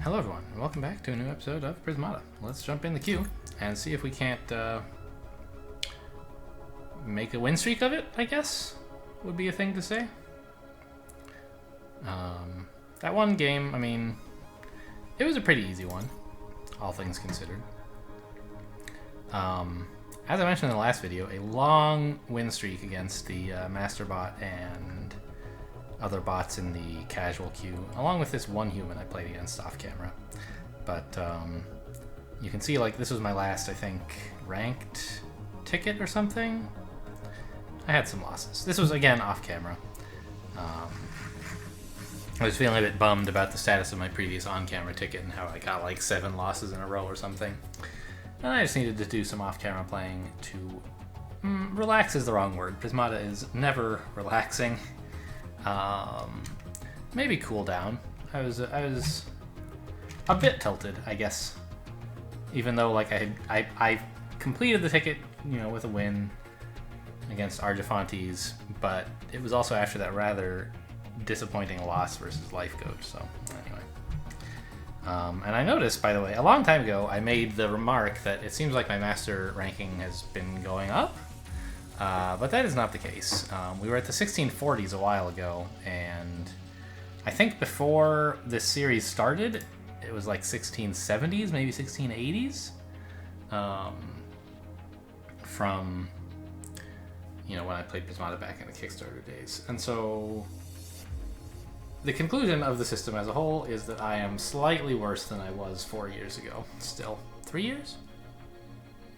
Hello everyone, and welcome back to a new episode of Prismata. Let's jump in the queue and see if we can't make a win streak of it, I guess, would be a thing to say. That one game, I mean, it was a pretty easy one, all things considered. As I mentioned in the last video, a long win streak against the Master Bot and other bots in the casual queue, along with this one human I played against off camera. But you can see, like, this was my last, I think, ranked ticket or something. I had some losses. This was, again, off camera. I was feeling a bit bummed about the status of my previous on-camera ticket and how I got like 7 losses in a row or something. And I just needed to do some off-camera playing to... relax is the wrong word. Prismata is never relaxing. Maybe cool down. I was a bit tilted, I guess. Even though, like, I completed the ticket, you know, with a win against Argifantes, but it was also after that rather disappointing loss versus Life Coach. So anyway, and I noticed, by the way, a long time ago, I made the remark that it seems like my master ranking has been going up. But that is not the case. We were at the 1640s a while ago, and I think before this series started, it was like 1670s, maybe 1680s, from, you know, when I played Prismata back in the Kickstarter days. And so the conclusion of the system as a whole is that I am slightly worse than I was 4 years ago. Still. 3 years?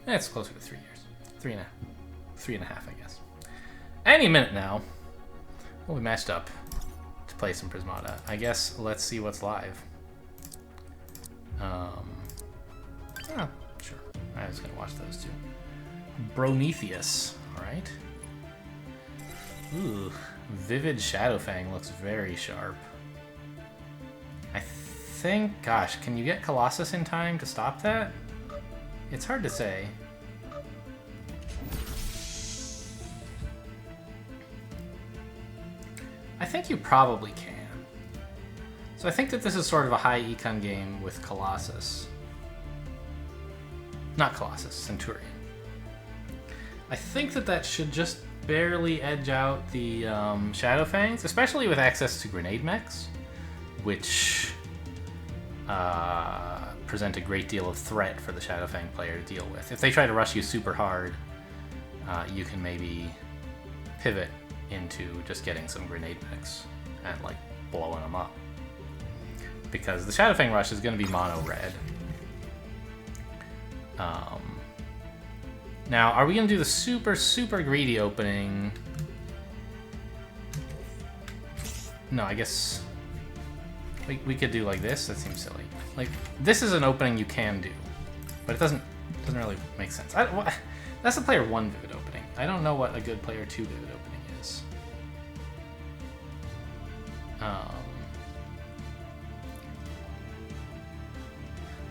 It's closer to 3 years. 3.5, I guess. Any minute now, we'll be matched up to play some Prismata. I guess let's see what's live. Sure. I was gonna watch those two. Prometheus, alright. Ooh, Vivid Shadowfang looks very sharp. I think, gosh, can you get Colossus in time to stop that? It's hard to say. I think you probably can. So I think that this is sort of a high econ game with Colossus. Not Colossus, Centurion. I think that that should just barely edge out the Shadowfangs, especially with access to grenade mechs, which present a great deal of threat for the Shadowfang player to deal with. If they try to rush you super hard, you can maybe pivot into just getting some grenade mechs and like blowing them up, because the Shadowfang rush is going to be mono red. Now, are we going to do the super greedy opening? No, I guess we could do like this. That seems silly. Like, this is an opening you can do, but it doesn't really make sense. That's a player 1 vivid opening. I don't know what a good player 2 vivid opening is.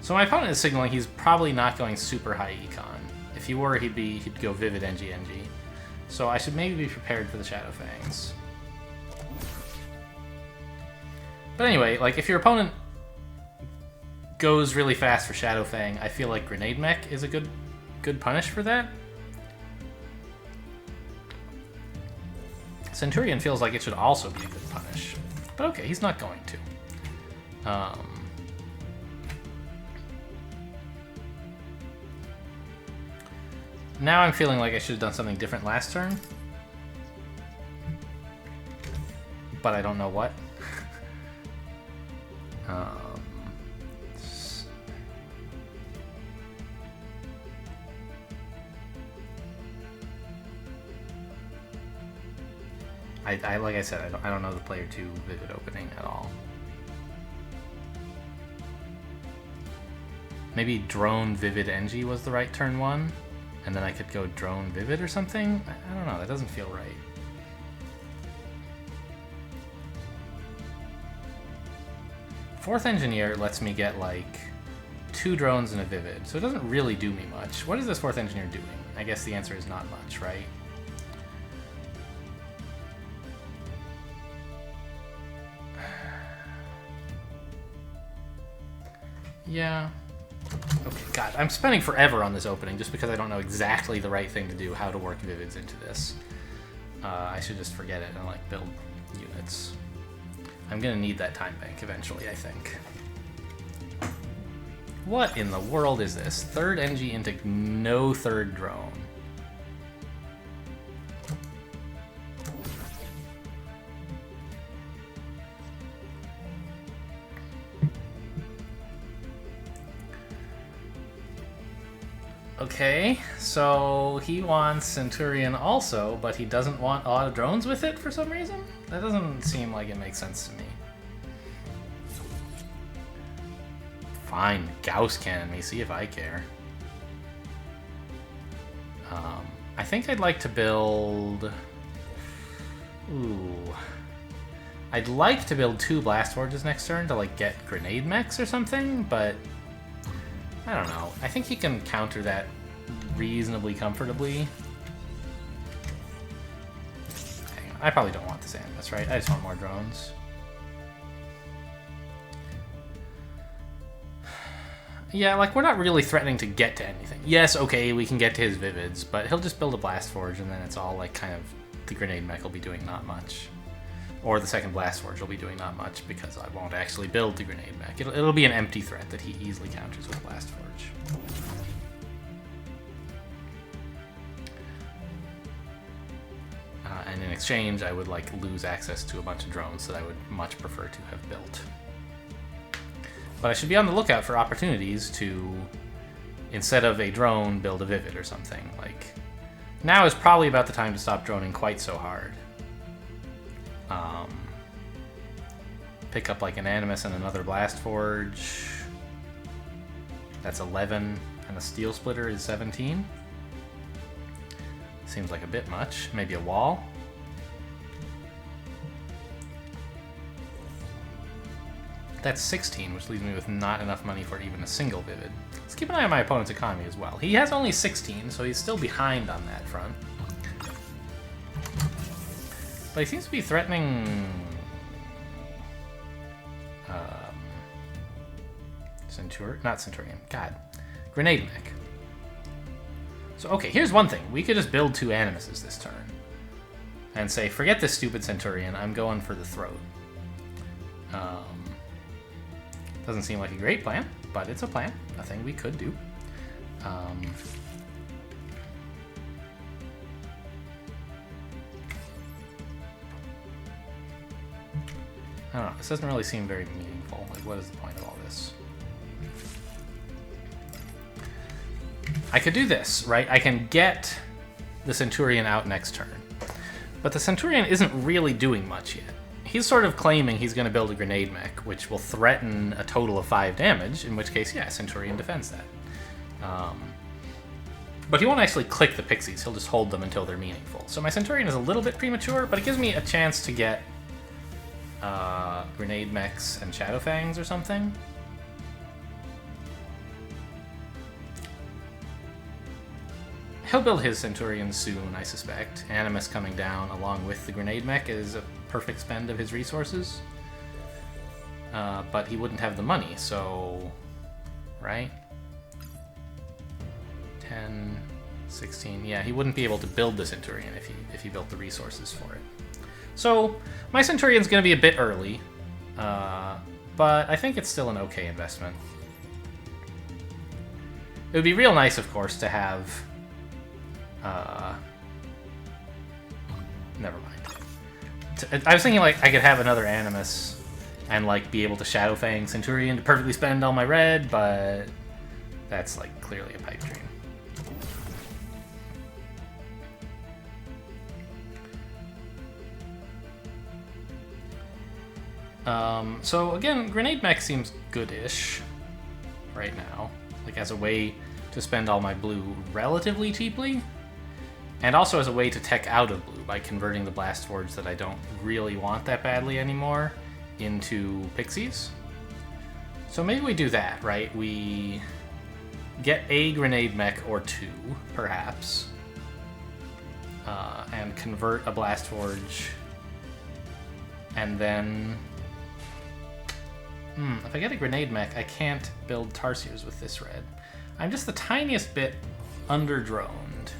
So my opponent is signaling he's probably not going super high econ. If he were, he'd go Vivid NG. So I should maybe be prepared for the Shadowfangs. But anyway, like, if your opponent goes really fast for Shadowfang, I feel like Grenade Mech is a good punish for that. Centurion feels like it should also be a good punish. But okay, he's not going to. Now I'm feeling like I should have done something different last turn. But I don't know what. I like I said, I don't know the player 2 vivid opening at all. Maybe Drone Vivid NG was the right turn 1, and then I could go Drone Vivid or something? I don't know, that doesn't feel right. Fourth Engineer lets me get like 2 drones and a Vivid, so it doesn't really do me much. What is this Fourth Engineer doing? I guess the answer is not much, right? Yeah. Okay, God, I'm spending forever on this opening just because I don't know exactly the right thing to do, how to work Vivids into this. I should just forget it and, like, build units. I'm gonna need that time bank eventually, I think. What in the world is this? Third NG into no third drone. Okay, so he wants Centurion also, but he doesn't want a lot of drones with it for some reason? That doesn't seem like it makes sense to me. Fine, Gauss cannon me, see if I care. I think I'd like to build... Ooh. I'd like to build 2 Blast Forges next turn to, like, get grenade mechs or something, but... I don't know. I think he can counter that reasonably comfortably. Hang on. I probably don't want this Animus, right? I just want more drones. Yeah, like, we're not really threatening to get to anything. Yes, okay, we can get to his Vivids, but he'll just build a Blast Forge, and then it's all, like, kind of... The grenade mech will be doing not much. Or the second Blast Forge will be doing not much, because I won't actually build the grenade mech. It'll be an empty threat that he easily counters with Blast Forge. And in exchange, I would, like, lose access to a bunch of drones that I would much prefer to have built. But I should be on the lookout for opportunities to, instead of a drone, build a Vivid or something. Like, now is probably about the time to stop droning quite so hard. Pick up, like, an Animus and another Blast Forge. That's 11, and a Steel Splitter is 17. Seems like a bit much. Maybe a wall. That's 16, which leaves me with not enough money for even a single Vivid. Let's keep an eye on my opponent's economy as well. He has only 16, so he's still behind on that front. But he seems to be threatening... Not Centurion. God. Grenade mech. So, okay, here's one thing. We could just build 2 Animuses this turn. And say, forget this stupid Centurion, I'm going for the throat. Doesn't seem like a great plan, but it's a plan. A thing we could do. I don't know, this doesn't really seem very meaningful. Like, what is the point of all this? I could do this, right? I can get the Centurion out next turn. But the Centurion isn't really doing much yet. He's sort of claiming he's going to build a grenade mech, which will threaten a total of 5 damage, in which case, yeah, Centurion defends that. But he won't actually click the pixies, he'll just hold them until they're meaningful. So my Centurion is a little bit premature, but it gives me a chance to get grenade mechs and Shadow Fangs or something. He'll build his Centurion soon, I suspect. Animus coming down along with the grenade mech is a perfect spend of his resources. But he wouldn't have the money, so... Right? 10, 16... Yeah, he wouldn't be able to build the Centurion if he built the resources for it. So, my Centurion's going to be a bit early, but I think it's still an okay investment. It would be real nice, of course, to have... never mind. I was thinking, like, I could have another Animus and, like, be able to Shadow Fang Centurion to perfectly spend all my red, but that's, like, clearly a pipe dream. So, again, Grenade Mech seems good-ish right now. Like, as a way to spend all my blue relatively cheaply. And also as a way to tech out of blue by converting the Blast Forge that I don't really want that badly anymore into pixies. So maybe we do that, right? We get a grenade mech or 2, perhaps, and convert a Blast Forge, and then If I get a grenade mech, I can't build Tarsiers with this red. I'm just the tiniest bit under-droned.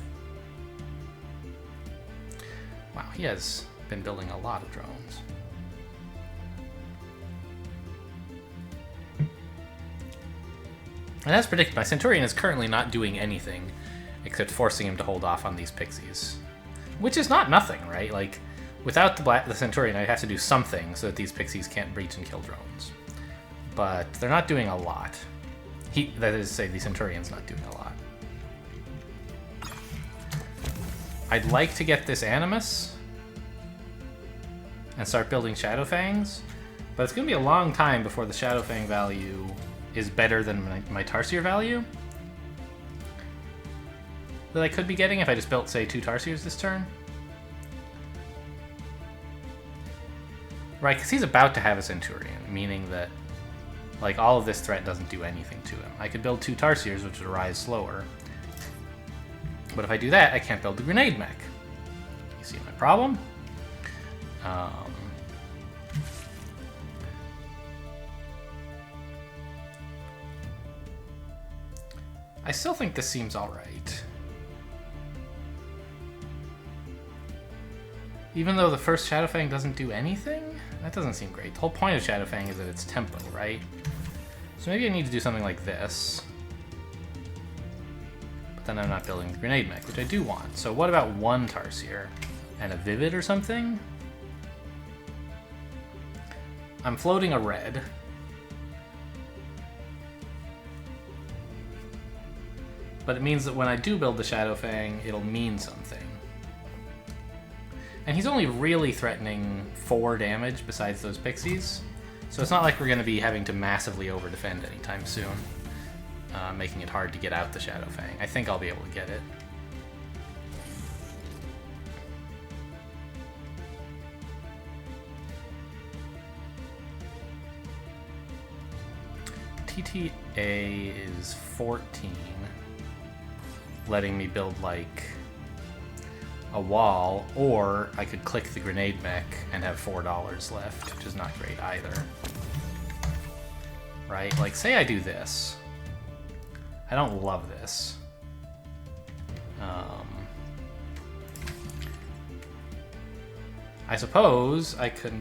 Wow, he has been building a lot of drones. And as predicted, my Centurion is currently not doing anything except forcing him to hold off on these pixies. Which is not nothing, right? Like, without the Centurion, I'd have to do something so that these pixies can't breach and kill drones. But they're not doing a lot. That is to say, the Centurion's not doing a lot. I'd like to get this Animus and start building Shadowfangs, but it's going to be a long time before the Shadowfang value is better than my Tarsier value that I could be getting if I just built, say, 2 Tarsiers this turn. Right, because he's about to have a Centurion, meaning that like all of this threat doesn't do anything to him. I could build 2 Tarsiers, which would rise slower. But if I do that, I can't build the grenade mech. You see my problem? I still think this seems alright. Even though the first Shadowfang doesn't do anything? That doesn't seem great. The whole point of Shadowfang is that it's tempo, right? So maybe I need to do something like this. But then I'm not building the grenade mech, which I do want. So what about 1 Tarsier? And a Vivid or something? I'm floating a red. But it means that when I do build the Shadowfang, it'll mean something. And he's only really threatening 4 damage besides those pixies. So it's not like we're going to be having to massively over-defend anytime soon, making it hard to get out the Shadowfang. I think I'll be able to get it. TTA is 14, letting me build like a wall, or I could click the grenade mech and have $4 left, which is not great either. Right? Like, say I do this. I don't love this. I suppose I could...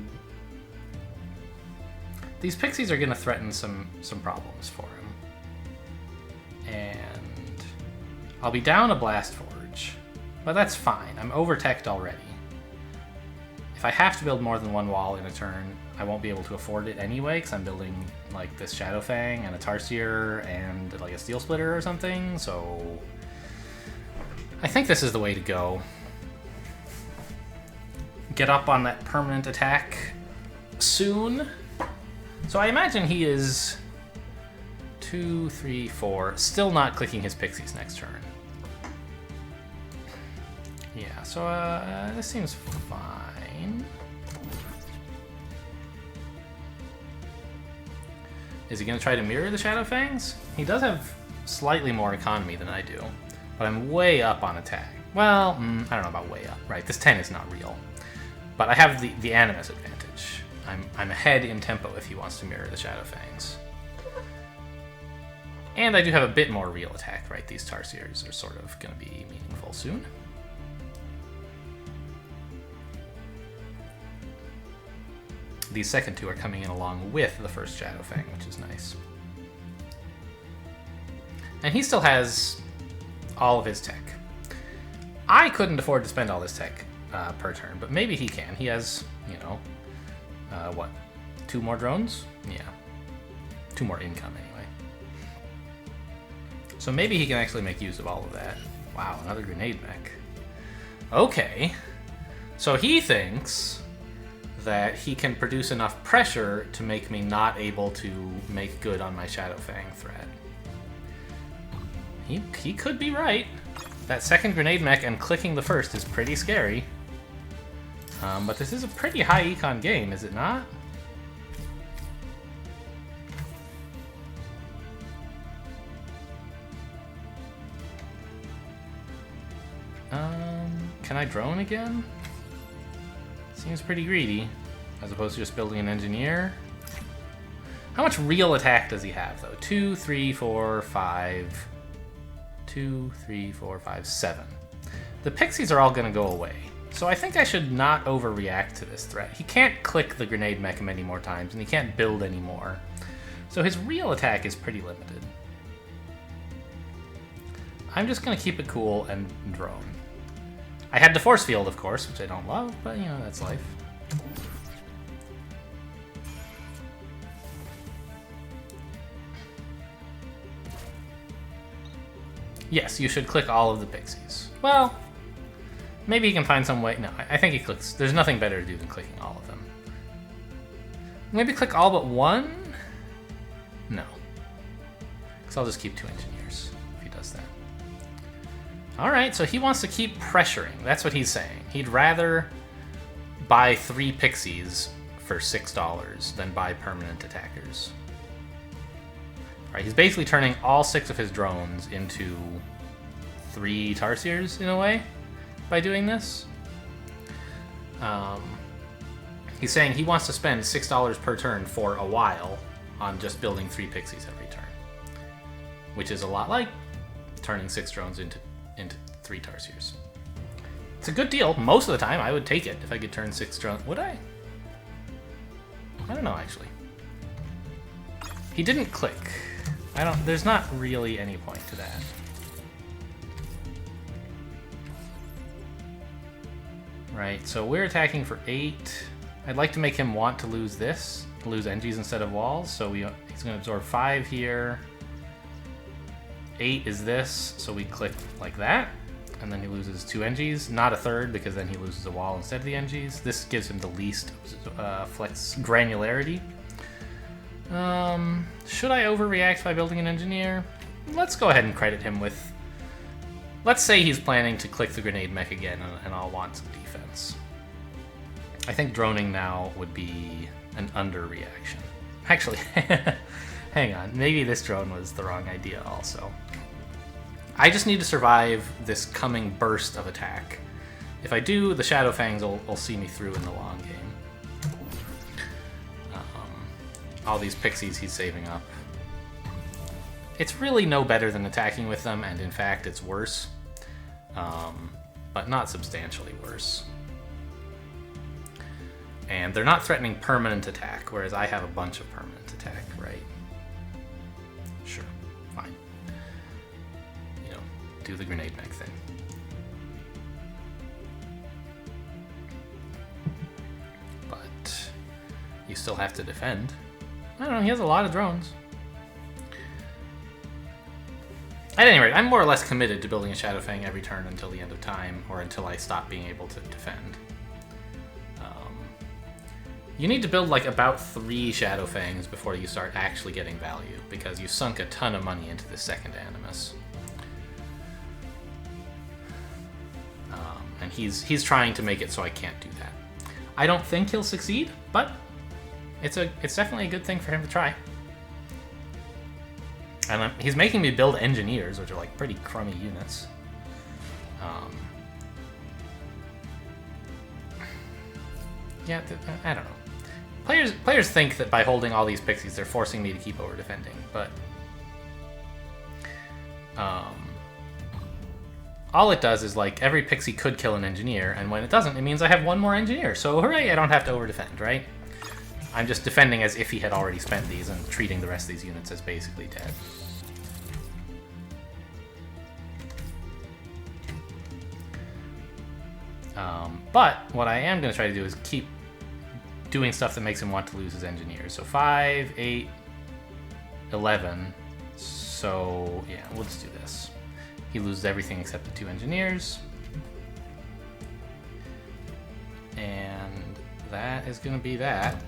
These pixies are going to threaten some problems for him. And I'll be down a Blast Forge. But that's fine. I'm over-teched already. If I have to build more than 1 wall in a turn, I won't be able to afford it anyway, because I'm building like this Shadowfang and a Tarsier and like a Steel Splitter or something, so... I think this is the way to go. Get up on that permanent attack soon. So I imagine he is 2, 3, 4, still not clicking his pixies next turn. Yeah, so this seems fine. Is he going to try to mirror the Shadowfangs? He does have slightly more economy than I do, but I'm way up on attack. Well, I don't know about way up, right? This 10 is not real. But I have the Animus advantage. I'm ahead in tempo if he wants to mirror the Shadowfangs. And I do have a bit more real attack, right? These Tarsiers are sort of going to be meaningful soon. These second 2 are coming in along with the first Shadowfang, which is nice. And he still has all of his tech. I couldn't afford to spend all this tech per turn, but maybe he can. He has, you know, what, 2 more drones? Yeah. 2 more income, anyway. So maybe he can actually make use of all of that. Wow, another grenade mech. Okay. So he thinks that he can produce enough pressure to make me not able to make good on my Shadowfang threat. He could be right. That second grenade mech and clicking the first is pretty scary. But this is a pretty high econ game, is it not? Can I drone again? Seems pretty greedy, as opposed to just building an engineer. How much real attack does he have, though? 2, 3, 4, 5... 2, 3, 4, 5, 7. The pixies are all going to go away. So I think I should not overreact to this threat. He can't click the grenade mech many more times, and he can't build anymore. So his real attack is pretty limited. I'm just going to keep it cool and drone. I had the force field, of course, which I don't love, but, you know, that's life. Yes, you should click all of the pixies. Well, maybe he can find some way. No, I think he clicks. There's nothing better to do than clicking all of them. Maybe click all but one? No. Because I'll just keep 2 engineers if he does that. Alright, so he wants to keep pressuring. That's what he's saying. He'd rather buy 3 pixies for $6 than buy permanent attackers. Right, he's basically turning all 6 of his drones into 3 Tarsiers, in a way, by doing this. He's saying he wants to spend $6 per turn for a while on just building 3 pixies every turn. Which is a lot like turning 6 drones into 3 Tarsiers. It's a good deal. Most of the time, I would take it if I could turn 6 drones. Would I? I don't know, actually. He didn't click. There's not really any point to that. Right, so we're attacking for 8. I'd like to make him want to lose this, lose NGs instead of walls, so he's going to absorb 5 here. 8 is this, so we click like that, and then he loses 2 NGs. Not a third, because then he loses a wall instead of the NGs. This gives him the least flex granularity. Should I overreact by building an engineer? Let's go ahead and credit him with... Let's say he's planning to click the grenade mech again, and I'll want some defense. I think droning now would be an underreaction. Actually, hang on. Maybe this drone was the wrong idea also. I just need to survive this coming burst of attack. If I do, the Shadow Fangs will see me through in the long game. All these pixies he's saving up. It's really no better than attacking with them, and in fact it's worse. But not substantially worse. And they're not threatening permanent attack, whereas I have a bunch of permanent attack, right? Sure, fine. You know, do the grenade mech thing. But you still have to defend. I don't know, he has a lot of drones. At any rate, I'm more or less committed to building a Shadow Fang every turn until the end of time, or until I stop being able to defend. You need to build like about 3 Shadow Fangs before you start actually getting value, because you sunk a ton of money into the second Animus. And he's trying to make it so I can't do that. I don't think he'll succeed, but it's definitely a good thing for him to try. And he's making me build engineers, which are like pretty crummy units. Yeah, I don't know. Players think that by holding all these pixies, they're forcing me to keep over defending, but all it does is like every pixie could kill an engineer, and when it doesn't, it means I have 1 more engineer. So hooray! I don't have to over defend, right? I'm just defending as if he had already spent these and treating the rest of these units as basically dead. But what I am going to try to do is keep doing stuff that makes him want to lose his engineers. So 5, 8, 11. So yeah, we'll just do this. He loses everything except the 2 engineers. And that is going to be that.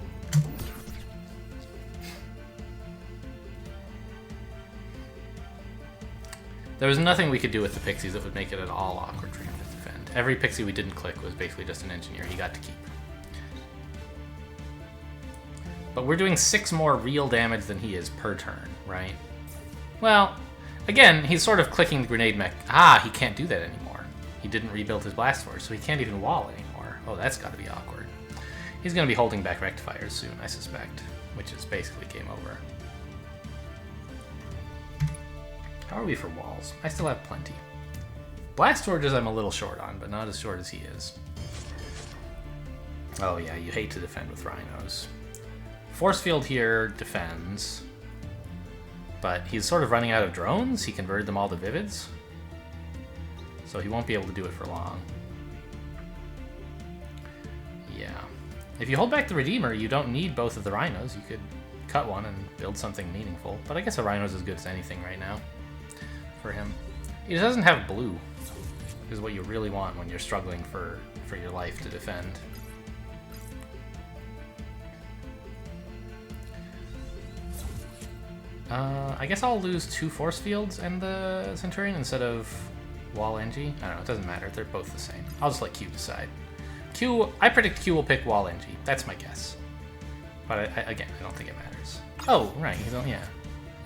There was nothing we could do with the pixies that would make it at all awkward for him to defend. Every pixie we didn't click was basically just an engineer he got to keep. But we're doing 6 more real damage than he is per turn, right? Well, again, he's sort of clicking the grenade mech. Ah, he can't do that anymore. He didn't rebuild his blast force, so he can't even wall anymore. Oh, that's got to be awkward. He's going to be holding back rectifiers soon, I suspect, which is basically game over. How are we for walls? I still have plenty. Blast Torches I'm a little short on, but not as short as he is. Oh yeah, you hate to defend with Rhinos. Force Field here defends, but he's sort of running out of drones. He converted them all to Vivids, so he won't be able to do it for long. Yeah. If you hold back the Redeemer, you don't need both of the Rhinos. You could cut one and build something meaningful, but I guess a Rhino's as good as anything right now for him. He doesn't have blue, is what you really want when you're struggling for your life to defend. I guess I'll lose 2 force fields and the Centurion instead of Wall NG. I don't know, it doesn't matter. They're both the same. I'll just let Q decide. I predict Q will pick Wall NG. That's my guess. But again, I don't think it matters. Oh, right. Yeah.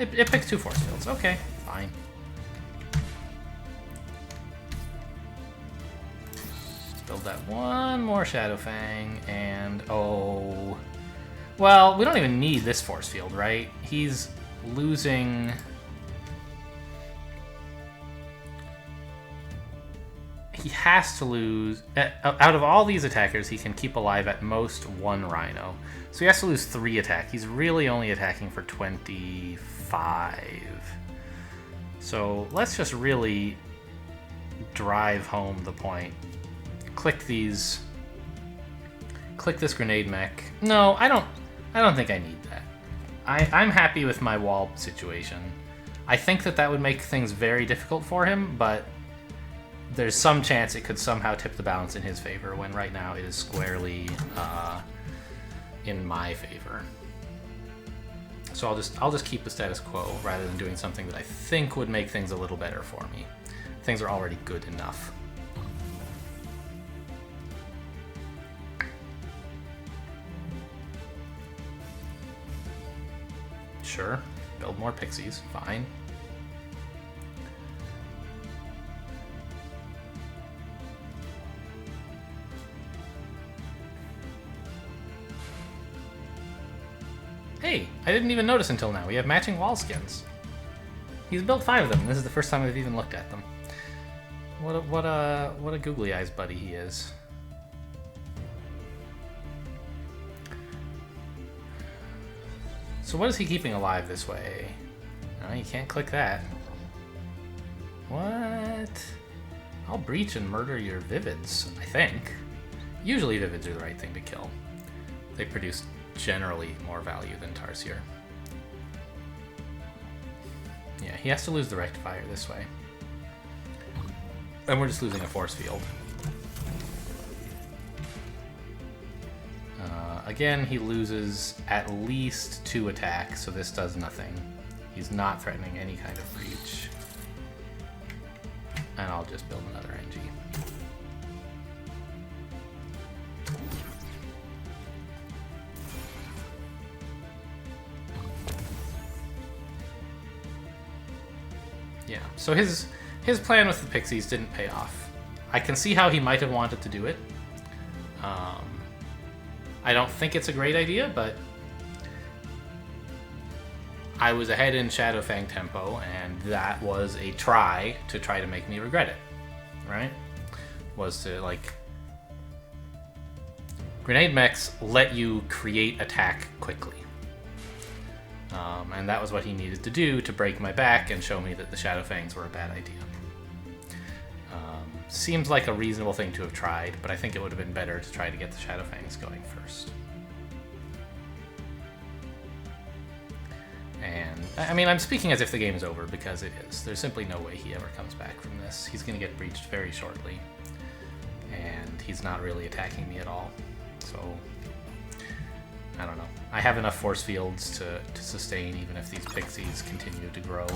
It picks 2 force fields. Okay, fine. Let's build that one more Shadow Fang, and oh... Well, we don't even need this force field, right? He's losing... He has to lose... Out of all these attackers, he can keep alive at most 1 Rhino. So he has to lose 3 attack. He's really only attacking for 25. So let's just really drive home the point. Click these... Click this grenade mech. No, I don't think I need that. I'm happy with my wall situation. I think that would make things very difficult for him, but there's some chance it could somehow tip the balance in his favor when right now it is squarely in my favor. So I'll just keep the status quo rather than doing something that I think would make things a little better for me. Things are already good enough. Sure, build more pixies, fine. Hey, I didn't even notice until now. We have matching wall skins. He's built 5 of them. This is the first time I've even looked at them. What a googly eyes buddy he is. So what is he keeping alive this way? No, you can't click that. What? I'll breach and murder your Vivids, I think. Usually Vivids are the right thing to kill. They produce generally more value than Tarsier. Yeah, he has to lose the Rectifier this way. And we're just losing a force field. Again, he loses at least 2 attacks, so this does nothing. He's not threatening any kind of breach. And I'll just build another NG. Yeah, so his plan with the Pixies didn't pay off. I can see how he might have wanted to do it. I don't think it's a great idea, but I was ahead in Shadow Fang tempo, and that was a try to make me regret it, right? Was to, like... Grenade mechs let you create attack quickly. And that was what he needed to do to break my back and show me that the Shadow Fangs were a bad idea. Seems like a reasonable thing to have tried, but I think it would have been better to try to get the Shadow Fangs going first. And, I mean, I'm speaking as if the game is over, because it is. There's simply no way he ever comes back from this. He's going to get breached very shortly. And he's not really attacking me at all. So, I don't know. I have enough force fields to sustain even if these Pixies continue to grow.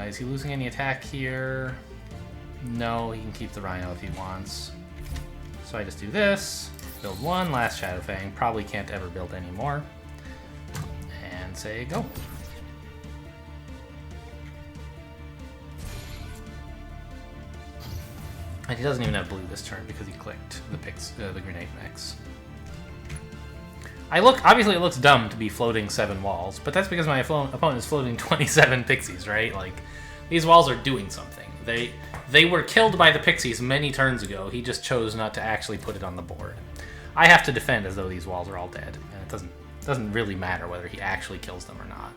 Is he losing any attack here? No, he can keep the Rhino if he wants. So I just do this, build 1 last Shadow Fang, probably can't ever build any more, and say go. And he doesn't even have blue this turn because he clicked the grenade mechs. Obviously it looks dumb to be floating 7 walls, but that's because my opponent is floating 27 pixies, right? Like, these walls are doing something. They were killed by the pixies many turns ago. He just chose not to actually put it on the board. I have to defend as though these walls are all dead, and it doesn't really matter whether he actually kills them or not.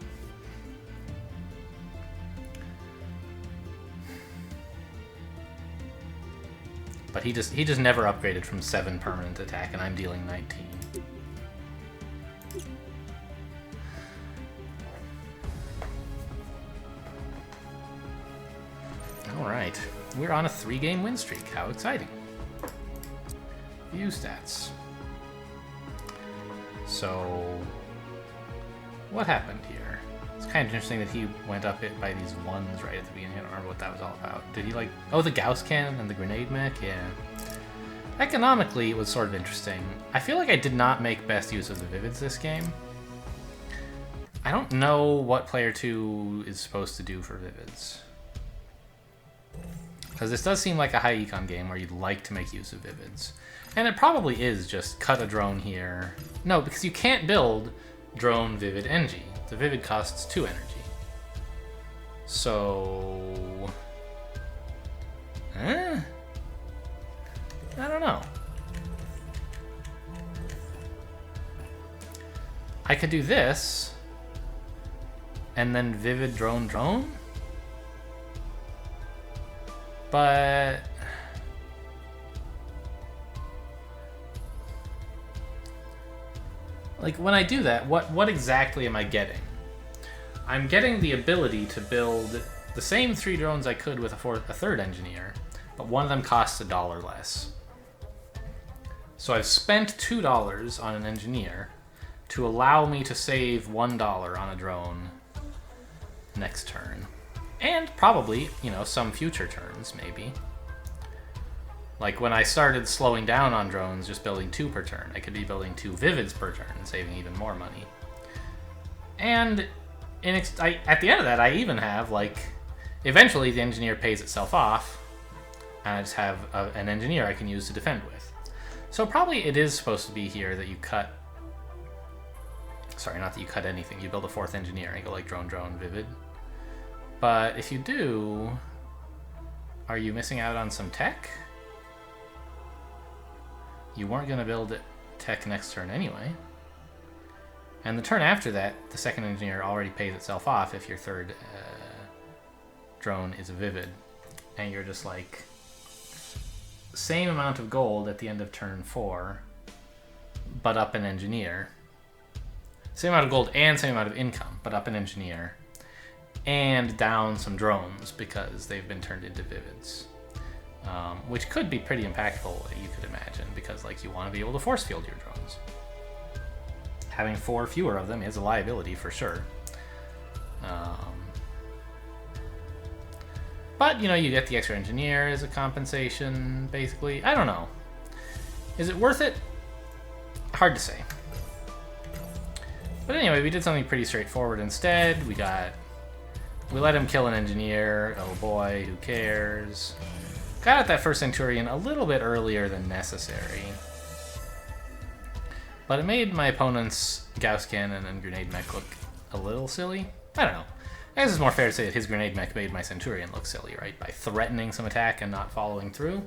But he just never upgraded from 7 permanent attack, and I'm dealing 19. Alright, we're on a 3-game win streak. How exciting. View stats. So, what happened here? It's kind of interesting that he went up it by these ones right at the beginning. I don't remember what that was all about. Did he like... Oh, the Gauss cannon and the grenade mech? Yeah. Economically, it was sort of interesting. I feel like I did not make best use of the Vivids this game. I don't know what player 2 is supposed to do for Vivids. Because this does seem like a high econ game where you'd like to make use of Vivids. And it probably is just cut a drone here. No, because you can't build drone Vivid Engie. The Vivid costs 2 energy. So... I don't know. I could do this, and then Vivid drone? But... like, when I do that, what exactly am I getting? I'm getting the ability to build the same 3 drones I could with a third engineer, but one of them costs $1 less. So I've spent $2 on an engineer to allow me to save $1 on a drone next turn. And probably, you know, some future turns, maybe. Like when I started slowing down on drones, just building 2 per turn, I could be building 2 Vivids per turn and saving even more money. And at the end of that, I even have, like, eventually the engineer pays itself off, and I just have an engineer I can use to defend with. So probably it is supposed to be here that you cut... Sorry, not that you cut anything. You build a 4th engineer and go like drone, Vivid. But if you do, are you missing out on some tech? You weren't going to build tech next turn anyway. And the turn after that, the 2nd engineer already pays itself off if your 3rd drone is a Vivid. And you're just like... same amount of gold at the end of turn 4, but up an engineer. Same amount of gold and same amount of income, but up an engineer. And down some drones because they've been turned into Vivids. Which could be pretty impactful, you could imagine, because like you want to be able to force field your drones. Having 4 fewer of them is a liability for sure. But, you know, you get the extra engineer as a compensation, basically. I don't know. Is it worth it? Hard to say. But anyway, we did something pretty straightforward instead. We let him kill an engineer. Oh boy, who cares? Got at that first Centurion a little bit earlier than necessary. But it made my opponent's Gauss Cannon and Grenade Mech look a little silly. I don't know. I guess it's more fair to say that his Grenade Mech made my Centurion look silly, right? By threatening some attack and not following through.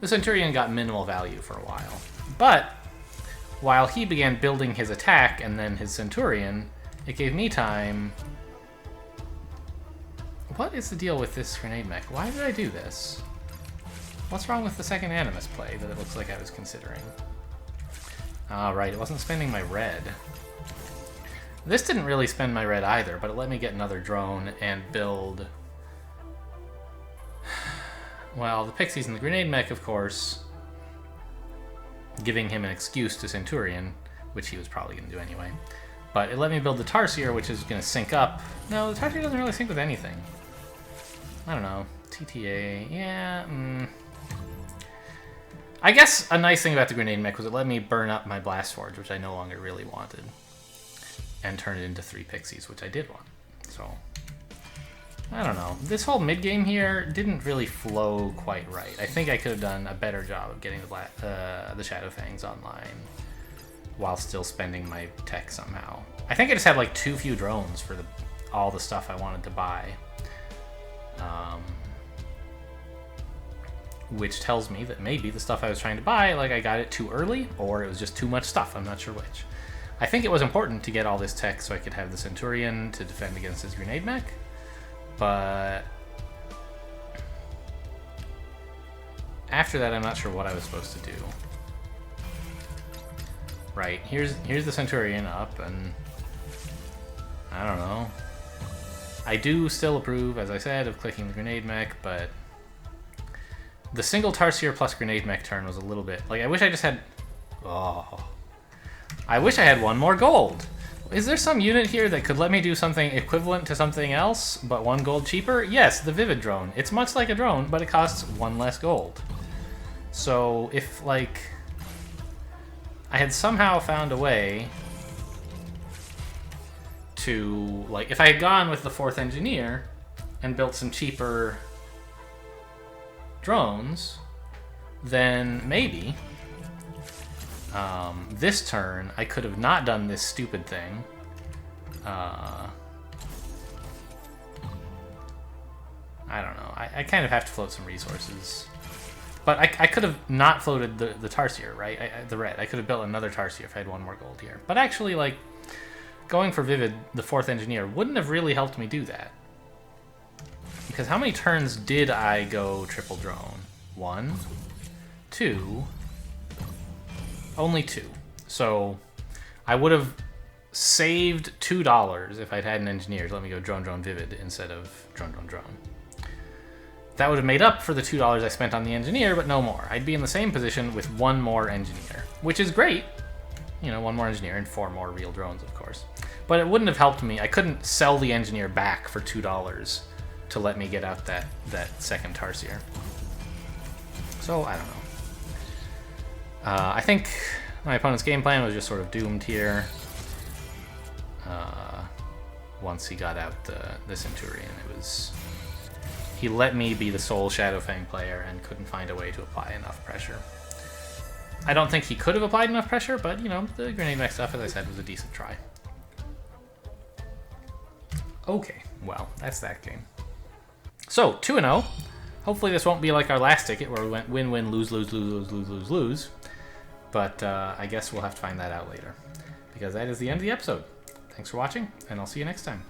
The Centurion got minimal value for a while. But, while he began building his attack and then his Centurion, it gave me time... What is the deal with this Grenade Mech? Why did I do this? What's wrong with the second Animus play that it looks like I was considering? Ah, right, it wasn't spending my red. This didn't really spend my red either, but it let me get another drone and build... Well, the Pixies and the Grenade Mech, of course, giving him an excuse to Centurion, which he was probably going to do anyway. But it let me build the Tarsier, which is going to sync up. No, the Tarsier doesn't really sync with anything. I don't know. TTA, yeah, I guess a nice thing about the Grenade Mech was it let me burn up my Blast Forge, which I no longer really wanted, and turn it into 3 Pixies, which I did want. So, I don't know. This whole mid-game here didn't really flow quite right. I think I could have done a better job of getting the Shadow Fangs online. while still spending my tech somehow. I think I just had like too few drones for all the stuff I wanted to buy. Which tells me that maybe the stuff I was trying to buy, like I got it too early, or it was just too much stuff. I'm not sure which. I think it was important to get all this tech so I could have the Centurion to defend against his grenade mech, but after that I'm not sure what I was supposed to do. Right, here's the Centurion up, and I don't know. I do still approve, as I said, of clicking the grenade mech, but the single Tarsier plus grenade mech turn was a little bit... Like, I wish I just had... Oh. I wish I had one more gold. Is there some unit here that could let me do something equivalent to something else, but 1 gold cheaper? Yes, the Vivid drone. It's much like a drone, but it costs 1 less gold. So, if, like... I had somehow found a way to... Like, if I had gone with the 4th Engineer and built some cheaper drones, then maybe this turn I could have not done this stupid thing. I don't know. I kind of have to float some resources. But I could have not floated the Tarsier, right? The red. I could have built another Tarsier if I had 1 more gold here. But actually, like, going for Vivid, the 4th Engineer, wouldn't have really helped me do that. Because how many turns did I go triple drone? 1, 2, only 2. So I would have saved $2 if I'd had an engineer to let me go drone, drone, Vivid instead of drone, drone, drone. That would have made up for the $2 I spent on the engineer, but no more. I'd be in the same position with 1 more engineer, which is great. You know, 1 more engineer and 4 more real drones, of course. But it wouldn't have helped me. I couldn't sell the engineer back for $2 to let me get out that second Tarsier. So, I don't know. I think my opponent's game plan was just sort of doomed here. Once he got out the Centurion, he let me be the sole Shadowfang player and couldn't find a way to apply enough pressure. I don't think he could have applied enough pressure, but, you know, the grenade mech stuff, as I said, was a decent try. Okay, well, that's that game. So, 2-0. Hopefully this won't be like our last ticket where we went win-win, lose, lose, lose, lose, lose, lose. But I guess we'll have to find that out later. Because that is the end of the episode. Thanks for watching, and I'll see you next time.